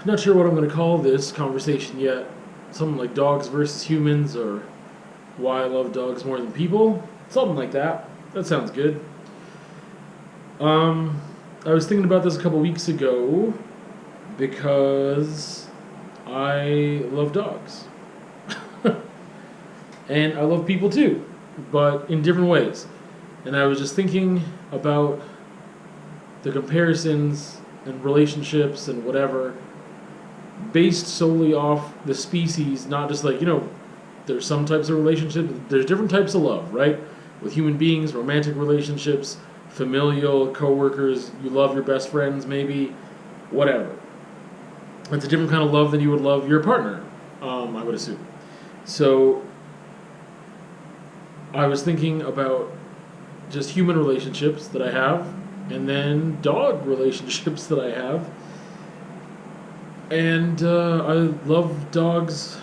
not sure what I'm going to call this conversation yet. Something like dogs versus humans, or why I love dogs more than people. Something like that. That sounds good. I was thinking about this a couple weeks ago because I love dogs. And I love people too, but in different ways. And I was just thinking about the comparisons and relationships and whatever based solely off the species, not just like, there's some types of relationships, there's different types of love, right? With human beings, romantic relationships, familial, co-workers, you love your best friends maybe, whatever. It's a different kind of love than you would love your partner, I would assume. So I was thinking about just human relationships that I have, and then dog relationships that I have. And I love dogs.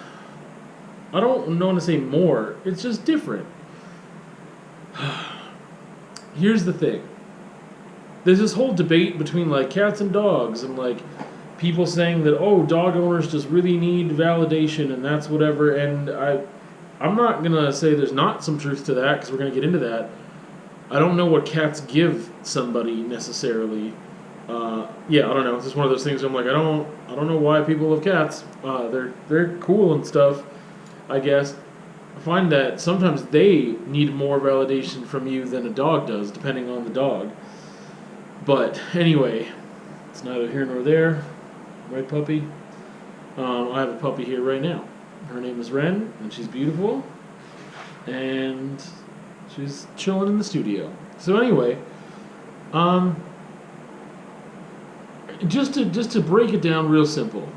I don't want to say more. It's just different. Here's the thing. There's this whole debate between like cats and dogs, and like people saying that, oh, dog owners just really need validation and that's whatever. And I'm not going to say there's not some truth to that, because we're going to get into that. I don't know what cats give somebody necessarily. I don't know. It's just one of those things where I'm like, I don't know why people love cats. They're cool and stuff, I guess. I find that sometimes they need more validation from you than a dog does, depending on the dog. But anyway, it's neither here nor there. Right, puppy? I have a puppy here right now. Her name is Ren, and she's beautiful. And she's chilling in the studio. So anyway, just to break it down real simple.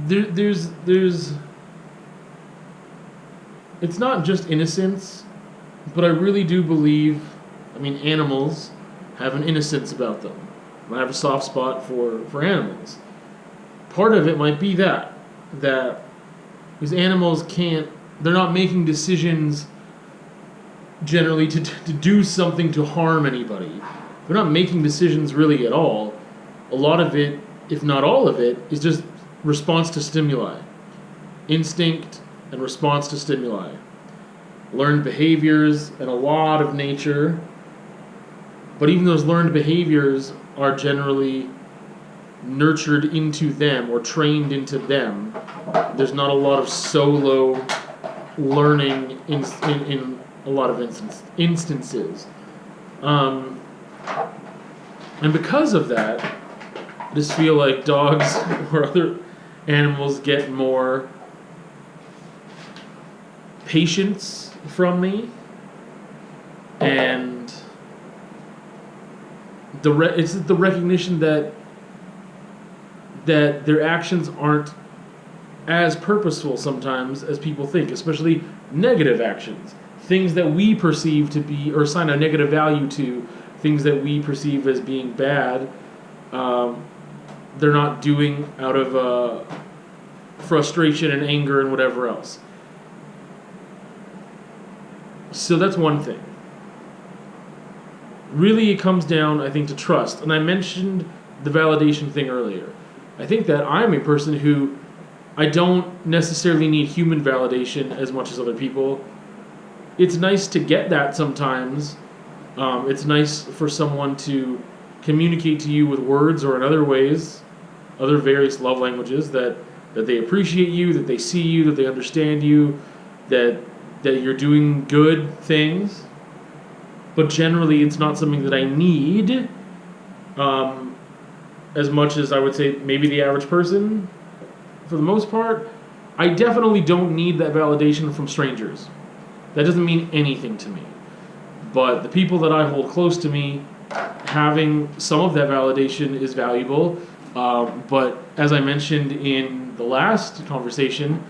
There's it's not just innocence, but I really do believe, animals have an innocence about them. I have a soft spot for animals. Part of it might be that these animals they're not making decisions generally to do something to harm anybody. They're not making decisions really at all. A lot of it, if not all of it, is just response to stimuli. Instinct and response to stimuli. Learned behaviors and a lot of nature. But even those learned behaviors are generally nurtured into them or trained into them. There's not a lot of solo learning in a lot of instances. And because of that, I just feel like dogs or other animals get more patience from me, and it's the recognition that their actions aren't as purposeful sometimes as people think, especially negative actions. Things that we perceive to be, or assign a negative value to, things that we perceive as being bad, they're not doing out of frustration and anger and whatever else. So that's one thing. Really, it comes down, I think, to trust. And I mentioned the validation thing earlier. I think that I'm a person who I don't necessarily need human validation as much as other people. It's nice to get that sometimes. It's nice for someone to communicate to you with words or in other ways, other various love languages, that they appreciate you, that they see you, that they understand you, that you're doing good things. But generally, it's not something that I need as much as I would say maybe the average person. For the most part, I definitely don't need that validation from strangers. That doesn't mean anything to me. But the people that I hold close to me, having some of that validation is valuable. But as I mentioned in the last conversation,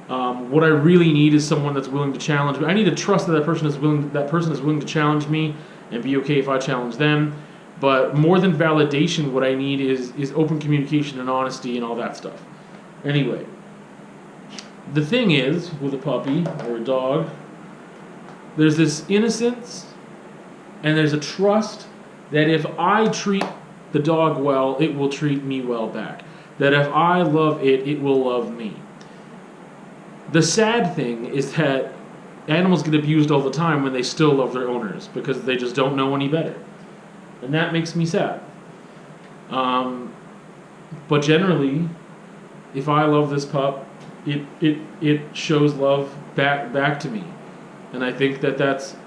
what I really need is someone that's willing to challenge me. I need to trust that that person is willing to challenge me and be okay if I challenge them. But more than validation, what I need is open communication and honesty and all that stuff. Anyway, the thing is, with a puppy or a dog, there's this innocence and there's a trust that if I treat the dog well, it will treat me well back. That if I love it, it will love me. The sad thing is that animals get abused all the time when they still love their owners because they just don't know any better. And that makes me sad. But generally, if I love this pup, it shows love back to me. And I think that that's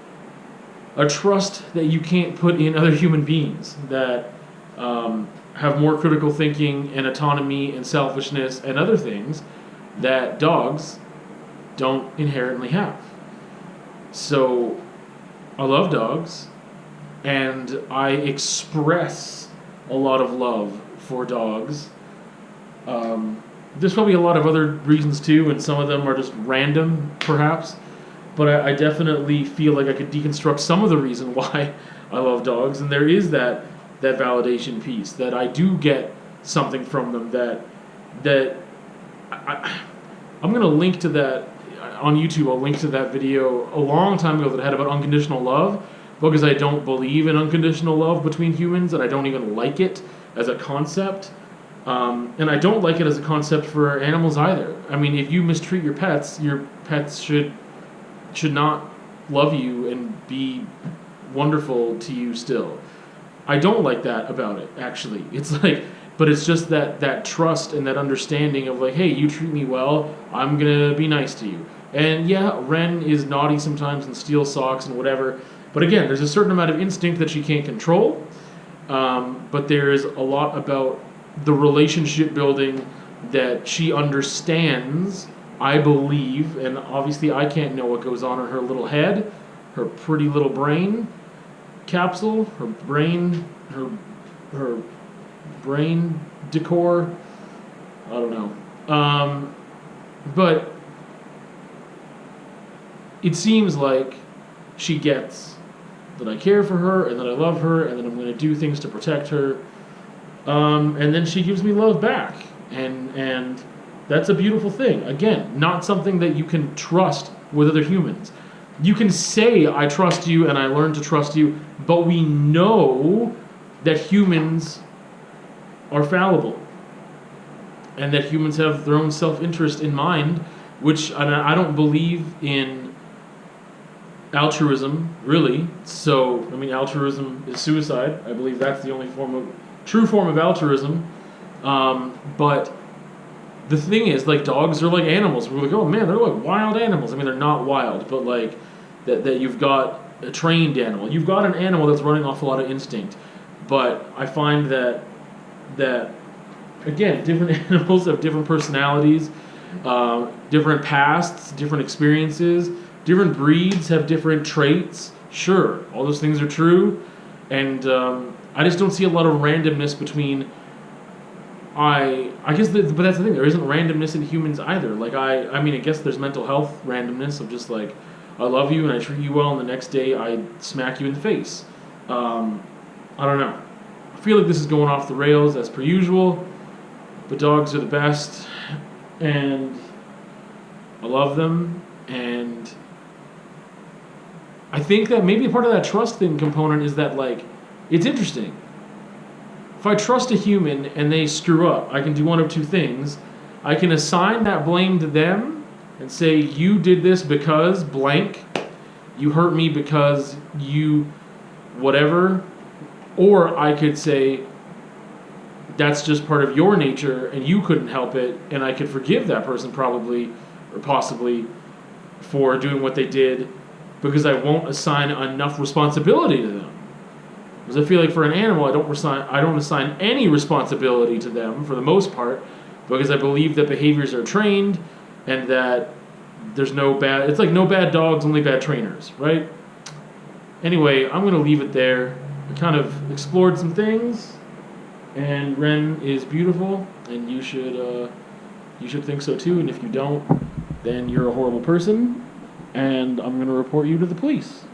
a trust that you can't put in other human beings that have more critical thinking and autonomy and selfishness and other things that dogs don't inherently have. So I love dogs, and I express a lot of love for dogs. There's probably a lot of other reasons too, and some of them are just random, perhaps. But I definitely feel like I could deconstruct some of the reason why I love dogs, and there is that validation piece that I do get something from them. I'm gonna link to that on YouTube. I'll link to that video a long time ago that I had about unconditional love, because I don't believe in unconditional love between humans, and I don't even like it as a concept. And I don't like it as a concept for animals either. I mean, if you mistreat your pets should not love you and be wonderful to you still. I don't like that about it, actually. It's like, but it's just that trust and that understanding of like, hey, you treat me well, I'm gonna be nice to you. And yeah, Ren is naughty sometimes and steals socks and whatever. But again, there's a certain amount of instinct that she can't control. But there is a lot about the relationship building that she understands, I believe, and obviously I can't know what goes on in her little head, her pretty little brain capsule, her brain decor. I don't know. But it seems like she gets that I care for her and that I love her and that I'm going to do things to protect her. And then she gives me love back. And that's a beautiful thing. Again, not something that you can trust with other humans. You can say, I trust you and I learn to trust you, but we know that humans are fallible and that humans have their own self-interest in mind, which I don't believe in altruism, really. So, I mean, altruism is suicide. I believe that's the only true form of altruism. But the thing is, like, dogs are like animals. We're like, oh man, they're like wild animals. I mean, they're not wild, but like that you've got a trained animal. You've got an animal that's running off a lot of instinct. But I find that again, different animals have different personalities, different pasts, different experiences. Different breeds have different traits. Sure, all those things are true. And I just don't see a lot of randomness between... but that's the thing. There isn't randomness in humans either. Like, I mean, I guess there's mental health randomness of just like, I love you and I treat you well, and the next day I smack you in the face. I don't know. I feel like this is going off the rails as per usual, but dogs are the best, and I love them, and I think that maybe part of that trust thing component is that, like, it's interesting. If I trust a human and they screw up, I can do one of two things. I can assign that blame to them and say, you did this because blank, you hurt me because you whatever. Or I could say, that's just part of your nature and you couldn't help it, and I could forgive that person probably or possibly for doing what they did, because I won't assign enough responsibility to them. Because I feel like for an animal, I don't assign any responsibility to them for the most part, because I believe that behaviors are trained and that there's no bad... It's like no bad dogs, only bad trainers, right? Anyway, I'm going to leave it there. I kind of explored some things, and Ren is beautiful, and you should think so too, and if you don't, then you're a horrible person, and I'm going to report you to the police.